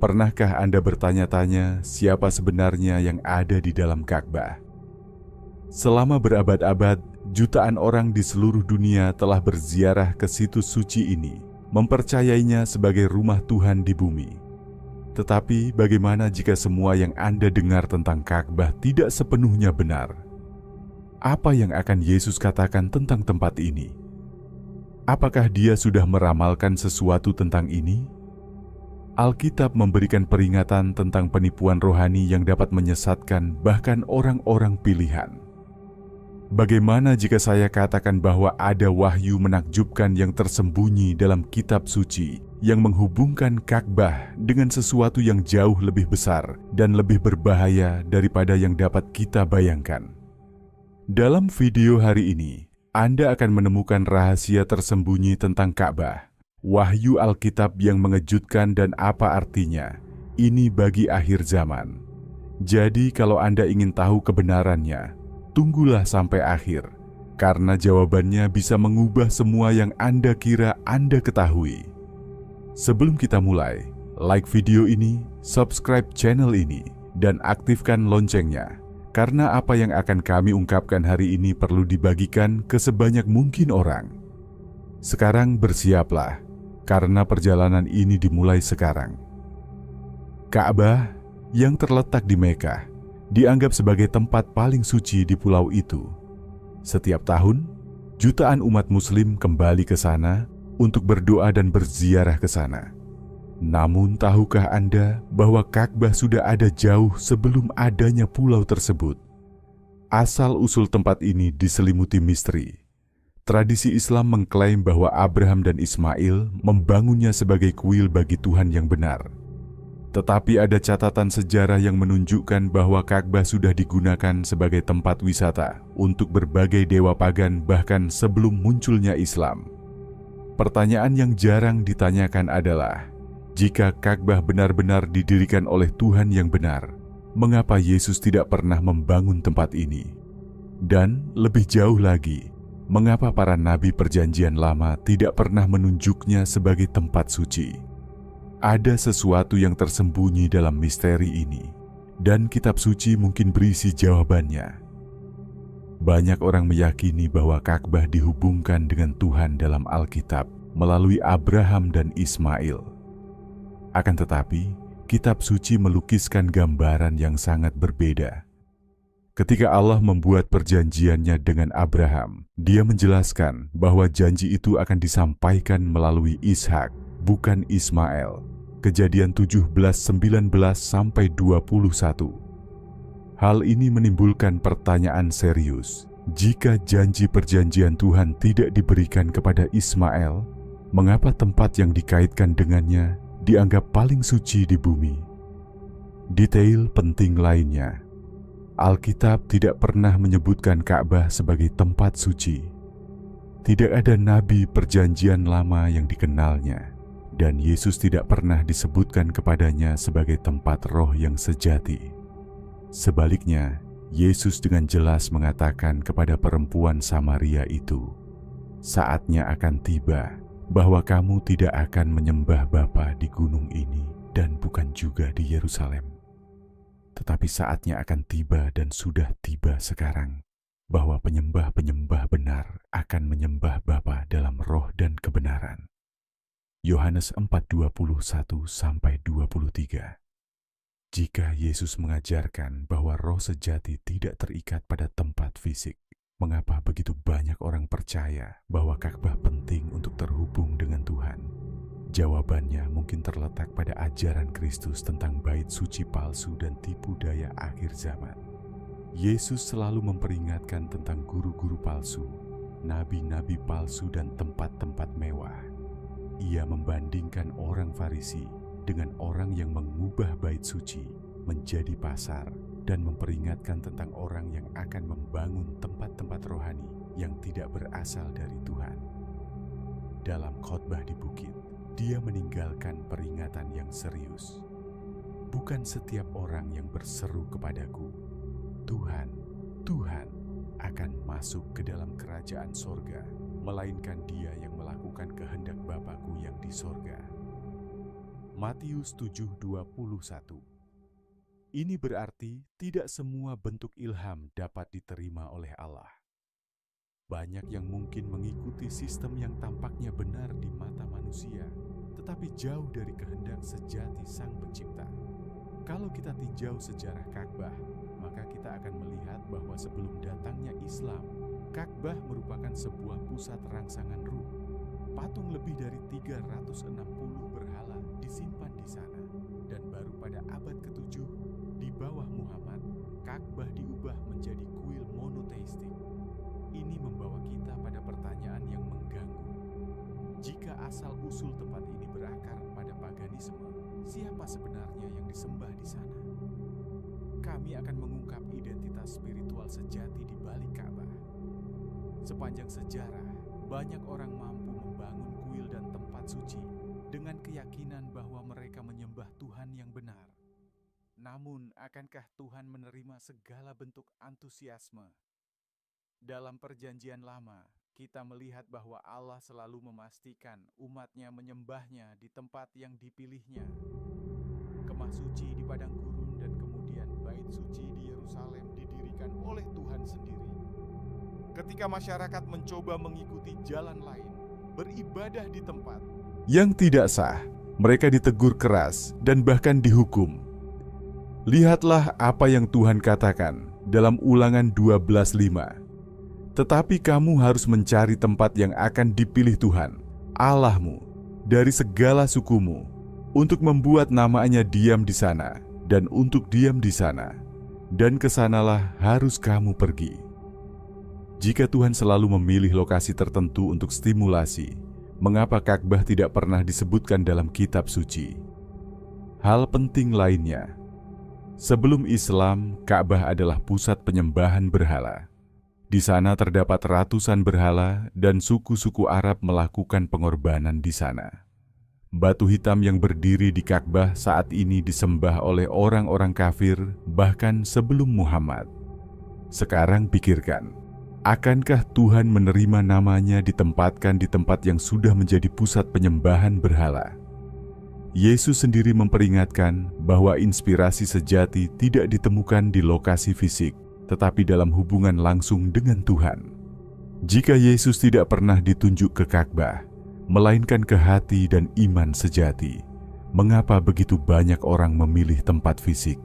Pernahkah Anda bertanya-tanya siapa sebenarnya yang ada di dalam Ka'bah? Selama berabad-abad, jutaan orang di seluruh dunia telah berziarah ke situs suci ini, mempercayainya sebagai rumah Tuhan di bumi. Tetapi bagaimana jika semua yang Anda dengar tentang Ka'bah tidak sepenuhnya benar? Apa yang akan Yesus katakan tentang tempat ini? Apakah Dia sudah meramalkan sesuatu tentang ini? Alkitab memberikan peringatan tentang penipuan rohani yang dapat menyesatkan bahkan orang-orang pilihan. Bagaimana jika saya katakan bahwa ada wahyu menakjubkan yang tersembunyi dalam kitab suci yang menghubungkan Ka'bah dengan sesuatu yang jauh lebih besar dan lebih berbahaya daripada yang dapat kita bayangkan? Dalam video hari ini, Anda akan menemukan rahasia tersembunyi tentang Ka'bah, wahyu Alkitab yang mengejutkan dan apa artinya ini bagi akhir zaman. Jadi kalau Anda ingin tahu kebenarannya, tunggulah sampai akhir, karena jawabannya bisa mengubah semua yang Anda kira Anda ketahui. Sebelum kita mulai, like video ini, subscribe channel ini, dan aktifkan loncengnya, karena apa yang akan kami ungkapkan hari ini perlu dibagikan ke sebanyak mungkin orang. Sekarang bersiaplah, karena perjalanan ini dimulai sekarang. Ka'bah yang terletak di Mekah dianggap sebagai tempat paling suci di pulau itu. Setiap tahun, jutaan umat Muslim kembali ke sana untuk berdoa dan berziarah ke sana. Namun, tahukah Anda bahwa Ka'bah sudah ada jauh sebelum adanya pulau tersebut? Asal-usul tempat ini diselimuti misteri. Tradisi Islam mengklaim bahwa Abraham dan Ismail membangunnya sebagai kuil bagi Tuhan yang benar. Tetapi ada catatan sejarah yang menunjukkan bahwa Ka'bah sudah digunakan sebagai tempat wisata untuk berbagai dewa pagan bahkan sebelum munculnya Islam. Pertanyaan yang jarang ditanyakan adalah, jika Ka'bah benar-benar didirikan oleh Tuhan yang benar, mengapa Yesus tidak pernah membangun tempat ini? Dan lebih jauh lagi, mengapa para nabi Perjanjian Lama tidak pernah menunjuknya sebagai tempat suci? Ada sesuatu yang tersembunyi dalam misteri ini, dan kitab suci mungkin berisi jawabannya. Banyak orang meyakini bahwa Ka'bah dihubungkan dengan Tuhan dalam Alkitab melalui Abraham dan Ismail. Akan tetapi, kitab suci melukiskan gambaran yang sangat berbeda. Ketika Allah membuat perjanjiannya dengan Abraham, Dia menjelaskan bahwa janji itu akan disampaikan melalui Ishak, bukan Ismail. Kejadian 17:19-21. Hal ini menimbulkan pertanyaan serius. Jika janji perjanjian Tuhan tidak diberikan kepada Ismail, mengapa tempat yang dikaitkan dengannya dianggap paling suci di bumi? Detail penting lainnya, Alkitab tidak pernah menyebutkan Ka'bah sebagai tempat suci. Tidak ada nabi Perjanjian Lama yang dikenalnya, dan Yesus tidak pernah disebutkan kepadanya sebagai tempat roh yang sejati. Sebaliknya, Yesus dengan jelas mengatakan kepada perempuan Samaria itu, "Saatnya akan tiba bahwa kamu tidak akan menyembah Bapa di gunung ini dan bukan juga di Yerusalem. Tetapi saatnya akan tiba dan sudah tiba sekarang, bahwa penyembah-penyembah benar akan menyembah Bapa dalam roh dan kebenaran." Yohanes 4:21-23. Jika Yesus mengajarkan bahwa roh sejati tidak terikat pada tempat fisik, mengapa begitu banyak orang percaya bahwa Ka'bah penting untuk terhubung dengan Tuhan? Jawabannya mungkin terletak pada ajaran Kristus tentang bait suci palsu dan tipu daya akhir zaman. Yesus selalu memperingatkan tentang guru-guru palsu, nabi-nabi palsu dan tempat-tempat mewah. Ia membandingkan orang Farisi dengan orang yang mengubah bait suci menjadi pasar dan memperingatkan tentang orang yang akan membangun tempat-tempat rohani yang tidak berasal dari Tuhan. Dalam khotbah di bukit, Dia meninggalkan peringatan yang serius. Bukan setiap orang yang berseru kepadaku, "Tuhan, Tuhan," akan masuk ke dalam kerajaan sorga, melainkan dia yang melakukan kehendak Bapa-Ku yang di sorga. Matius 7:21. Ini berarti tidak semua bentuk ilham dapat diterima oleh Allah. Banyak yang mungkin mengikuti sistem yang tampaknya benar di mata manusia, tetapi jauh dari kehendak sejati Sang Pencipta. Kalau kita tinjau sejarah Ka'bah, maka kita akan melihat bahwa sebelum datangnya Islam, Ka'bah merupakan sebuah pusat rangsangan ruh. Patung lebih dari 360 berhala disimpan di sana, dan baru pada abad ke-7, di bawah Muhammad, Ka'bah diubah menjadi kuil monoteistik. Ini membawa kita pada pertanyaan yang mengganggu. Jika asal-usul tempat ini berakar pada paganisme, siapa sebenarnya yang disembah di sana? Kami akan mengungkap identitas spiritual sejati di balik Ka'bah. Sepanjang sejarah, banyak orang mampu membangun kuil dan tempat suci dengan keyakinan bahwa mereka menyembah Tuhan yang benar. Namun, akankah Tuhan menerima segala bentuk antusiasme? Dalam Perjanjian Lama, kita melihat bahwa Allah selalu memastikan umatnya menyembahnya di tempat yang dipilihnya. Kemah suci di padang gurun dan kemudian bait suci di Yerusalem didirikan oleh Tuhan sendiri. Ketika masyarakat mencoba mengikuti jalan lain, beribadah di tempat yang tidak sah, mereka ditegur keras dan bahkan dihukum. Lihatlah apa yang Tuhan katakan dalam Ulangan 12:5. Tetapi kamu harus mencari tempat yang akan dipilih Tuhan, Allahmu, dari segala sukumu, untuk membuat namanya diam di sana, dan untuk diam di sana, dan kesanalah harus kamu pergi. Jika Tuhan selalu memilih lokasi tertentu untuk stimulasi, mengapa Ka'bah tidak pernah disebutkan dalam kitab suci? Hal penting lainnya, sebelum Islam, Ka'bah adalah pusat penyembahan berhala. Di sana terdapat ratusan berhala dan suku-suku Arab melakukan pengorbanan di sana. Batu hitam yang berdiri di Ka'bah saat ini disembah oleh orang-orang kafir bahkan sebelum Muhammad. Sekarang pikirkan, akankah Tuhan menerima namanya ditempatkan di tempat yang sudah menjadi pusat penyembahan berhala? Yesus sendiri memperingatkan bahwa inspirasi sejati tidak ditemukan di lokasi fisik, tetapi dalam hubungan langsung dengan Tuhan. Jika Yesus tidak pernah ditunjuk ke Ka'bah, melainkan ke hati dan iman sejati, mengapa begitu banyak orang memilih tempat fisik?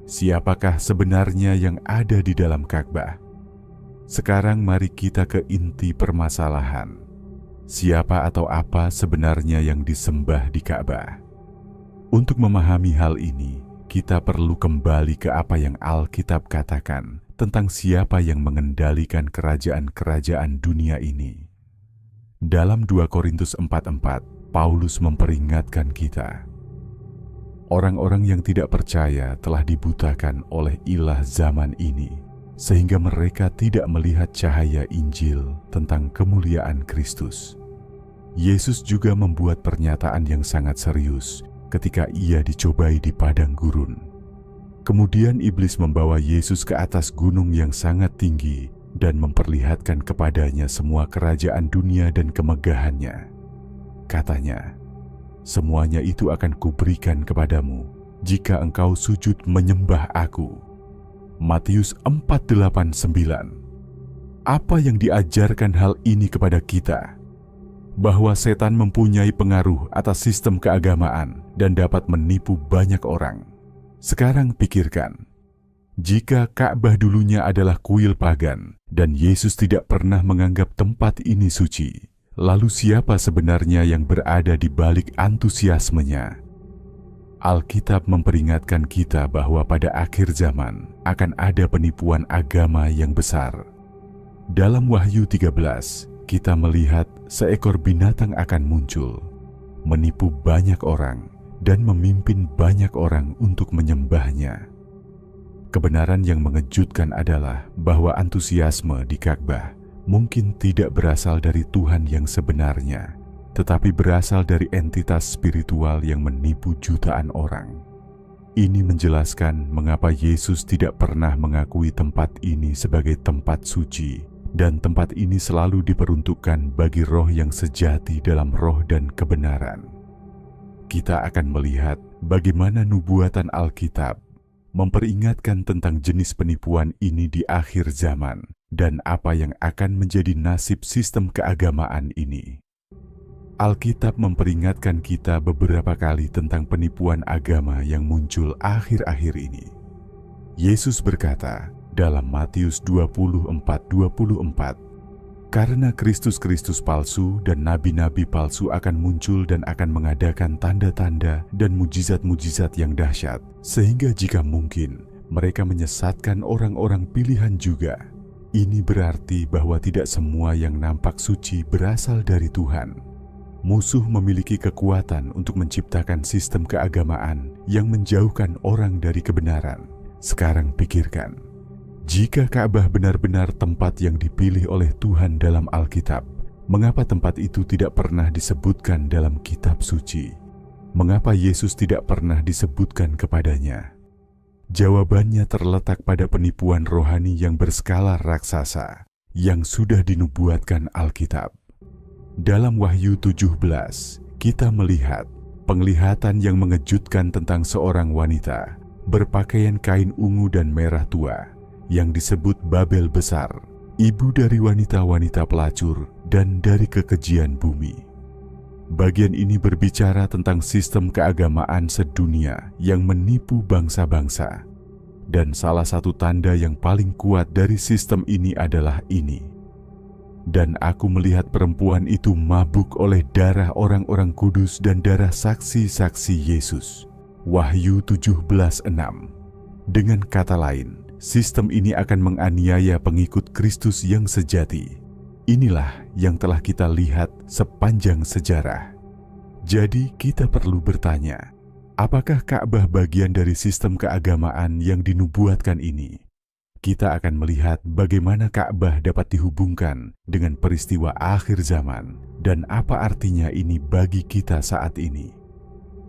Siapakah sebenarnya yang ada di dalam Ka'bah? Sekarang mari kita ke inti permasalahan. Siapa atau apa sebenarnya yang disembah di Ka'bah? Untuk memahami hal ini, kita perlu kembali ke apa yang Alkitab katakan tentang siapa yang mengendalikan kerajaan-kerajaan dunia ini. Dalam 2 Korintus 4:4, Paulus memperingatkan kita. Orang-orang yang tidak percaya telah dibutakan oleh ilah zaman ini, sehingga mereka tidak melihat cahaya Injil tentang kemuliaan Kristus. Yesus juga membuat pernyataan yang sangat serius ketika ia dicobai di padang gurun. Kemudian iblis membawa Yesus ke atas gunung yang sangat tinggi dan memperlihatkan kepadanya semua kerajaan dunia dan kemegahannya. Katanya, "Semuanya itu akan kuberikan kepadamu jika engkau sujud menyembah aku." Matius 4:8-9. Apa yang diajarkan hal ini kepada kita? Bahwa setan mempunyai pengaruh atas sistem keagamaan dan dapat menipu banyak orang. Sekarang pikirkan, jika Ka'bah dulunya adalah kuil pagan dan Yesus tidak pernah menganggap tempat ini suci, lalu siapa sebenarnya yang berada di balik antusiasmenya? Alkitab memperingatkan kita bahwa pada akhir zaman akan ada penipuan agama yang besar. Dalam Wahyu 13, kita melihat seekor binatang akan muncul, menipu banyak orang, dan memimpin banyak orang untuk menyembahnya. Kebenaran yang mengejutkan adalah bahwa antusiasme di Ka'bah mungkin tidak berasal dari Tuhan yang sebenarnya, tetapi berasal dari entitas spiritual yang menipu jutaan orang. Ini menjelaskan mengapa Yesus tidak pernah mengakui tempat ini sebagai tempat suci, dan tempat ini selalu diperuntukkan bagi roh yang sejati dalam roh dan kebenaran. kita akan melihat bagaimana nubuatan Alkitab memperingatkan tentang jenis penipuan ini di akhir zaman dan apa yang akan menjadi nasib sistem keagamaan ini. Alkitab memperingatkan kita beberapa kali tentang penipuan agama yang muncul akhir-akhir ini. Yesus berkata dalam Matius 24:24, "Karena Kristus-Kristus palsu dan nabi-nabi palsu akan muncul dan akan mengadakan tanda-tanda dan mujizat-mujizat yang dahsyat, sehingga jika mungkin mereka menyesatkan orang-orang pilihan juga." Ini berarti bahwa tidak semua yang nampak suci berasal dari Tuhan. Musuh memiliki kekuatan untuk menciptakan sistem keagamaan yang menjauhkan orang dari kebenaran. Sekarang pikirkan, jika Ka'bah benar-benar tempat yang dipilih oleh Tuhan dalam Alkitab, mengapa tempat itu tidak pernah disebutkan dalam kitab suci? Mengapa Yesus tidak pernah disebutkan kepadanya? Jawabannya terletak pada penipuan rohani yang berskala raksasa yang sudah dinubuatkan Alkitab. Dalam Wahyu 17, kita melihat penglihatan yang mengejutkan tentang seorang wanita berpakaian kain ungu dan merah tua yang disebut Babel Besar, ibu dari wanita-wanita pelacur dan dari kekejian bumi. Bagian ini berbicara tentang sistem keagamaan sedunia yang menipu bangsa-bangsa. Dan salah satu tanda yang paling kuat dari sistem ini adalah ini. Dan aku melihat perempuan itu mabuk oleh darah orang-orang kudus dan darah saksi-saksi Yesus. Wahyu 17:6. Dengan kata lain, sistem ini akan menganiaya pengikut Kristus yang sejati. Inilah yang telah kita lihat sepanjang sejarah. Jadi kita perlu bertanya, apakah Ka'bah bagian dari sistem keagamaan yang dinubuatkan ini? Kita akan melihat bagaimana Ka'bah dapat dihubungkan dengan peristiwa akhir zaman dan apa artinya ini bagi kita saat ini.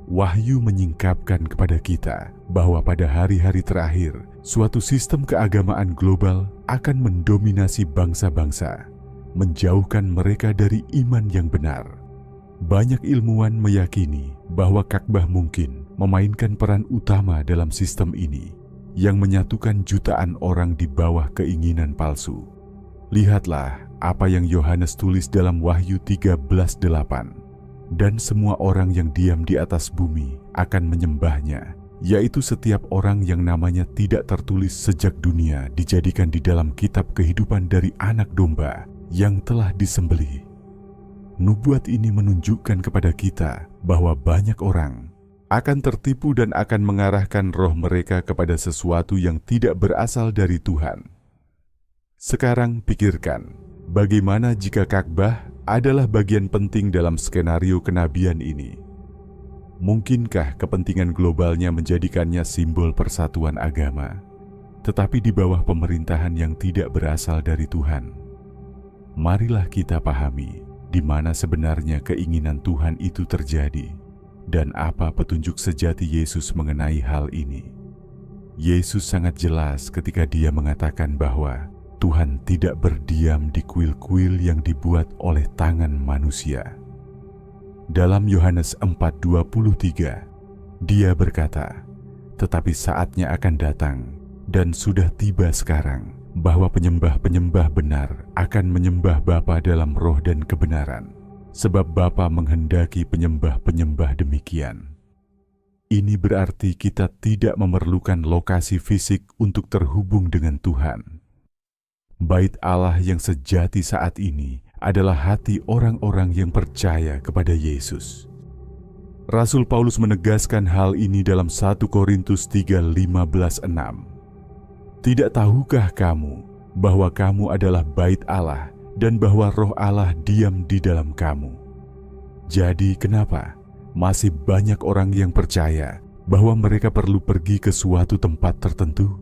Wahyu menyingkapkan kepada kita bahwa pada hari-hari terakhir, suatu sistem keagamaan global akan mendominasi bangsa-bangsa, menjauhkan mereka dari iman yang benar. Banyak ilmuwan meyakini bahwa Ka'bah mungkin memainkan peran utama dalam sistem ini, yang menyatukan jutaan orang di bawah keinginan palsu. Lihatlah apa yang Yohanes tulis dalam Wahyu 13:8. Dan semua orang yang diam di atas bumi akan menyembahnya, yaitu setiap orang yang namanya tidak tertulis sejak dunia dijadikan di dalam kitab kehidupan dari Anak Domba yang telah disembelih. Nubuat ini menunjukkan kepada kita bahwa banyak orang akan tertipu dan akan mengarahkan roh mereka kepada sesuatu yang tidak berasal dari Tuhan. Sekarang pikirkan, bagaimana jika Ka'bah adalah bagian penting dalam skenario kenabian ini? Mungkinkah kepentingan globalnya menjadikannya simbol persatuan agama, tetapi di bawah pemerintahan yang tidak berasal dari Tuhan? Marilah kita pahami di mana sebenarnya keinginan Tuhan itu terjadi, dan apa petunjuk sejati Yesus mengenai hal ini. Yesus sangat jelas ketika dia mengatakan bahwa Tuhan tidak berdiam di kuil-kuil yang dibuat oleh tangan manusia. Dalam Yohanes 4:23, dia berkata, "Tetapi saatnya akan datang, dan sudah tiba sekarang, bahwa penyembah-penyembah benar akan menyembah Bapa dalam roh dan kebenaran, sebab Bapa menghendaki penyembah-penyembah demikian." Ini berarti kita tidak memerlukan lokasi fisik untuk terhubung dengan Tuhan. Bait Allah yang sejati saat ini adalah hati orang-orang yang percaya kepada Yesus. Rasul Paulus menegaskan hal ini dalam 1 Korintus 3:15-6. "Tidak tahukah kamu bahwa kamu adalah bait Allah dan bahwa roh Allah diam di dalam kamu?" Jadi kenapa masih banyak orang yang percaya bahwa mereka perlu pergi ke suatu tempat tertentu?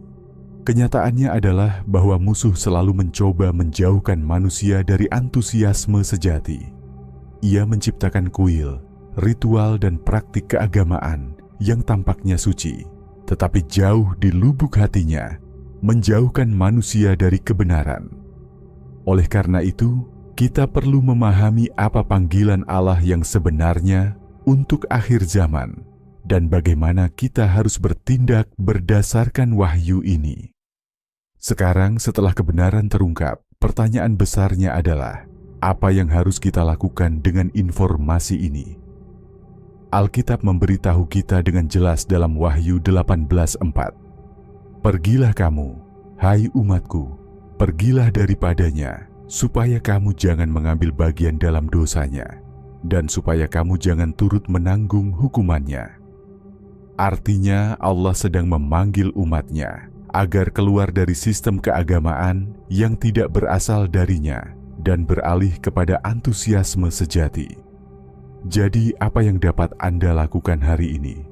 Kenyataannya adalah bahwa musuh selalu mencoba menjauhkan manusia dari antusiasme sejati. Ia menciptakan kuil, ritual, dan praktik keagamaan yang tampaknya suci, tetapi jauh di lubuk hatinya menjauhkan manusia dari kebenaran. Oleh karena itu, kita perlu memahami apa panggilan Allah yang sebenarnya untuk akhir zaman dan bagaimana kita harus bertindak berdasarkan wahyu ini. Sekarang setelah kebenaran terungkap, pertanyaan besarnya adalah, apa yang harus kita lakukan dengan informasi ini? Alkitab memberitahu kita dengan jelas dalam Wahyu 18:4. Pergilah kamu, hai umatku, pergilah daripadanya, supaya kamu jangan mengambil bagian dalam dosanya, dan supaya kamu jangan turut menanggung hukumannya. Artinya Allah sedang memanggil umatnya agar keluar dari sistem keagamaan yang tidak berasal darinya dan beralih kepada antusiasme sejati. Jadi apa yang dapat Anda lakukan hari ini?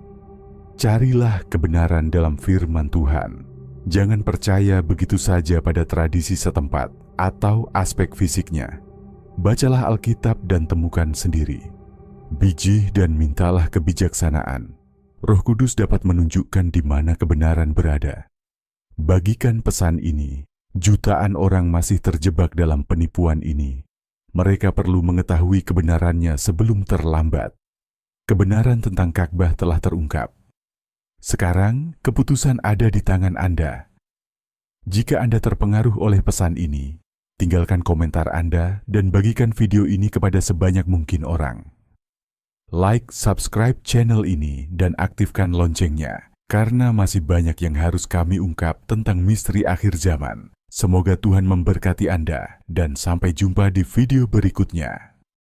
Carilah kebenaran dalam firman Tuhan. Jangan percaya begitu saja pada tradisi setempat atau aspek fisiknya. Bacalah Alkitab dan temukan sendiri. Bijih dan mintalah kebijaksanaan. Roh Kudus dapat menunjukkan di mana kebenaran berada. Bagikan pesan ini. Jutaan orang masih terjebak dalam penipuan ini. Mereka perlu mengetahui kebenarannya sebelum terlambat. Kebenaran tentang Ka'bah telah terungkap. Sekarang, keputusan ada di tangan Anda. Jika Anda terpengaruh oleh pesan ini, tinggalkan komentar Anda dan bagikan video ini kepada sebanyak mungkin orang. Like, subscribe channel ini, dan aktifkan loncengnya, karena masih banyak yang harus kami ungkap tentang misteri akhir zaman. Semoga Tuhan memberkati Anda, dan sampai jumpa di video berikutnya.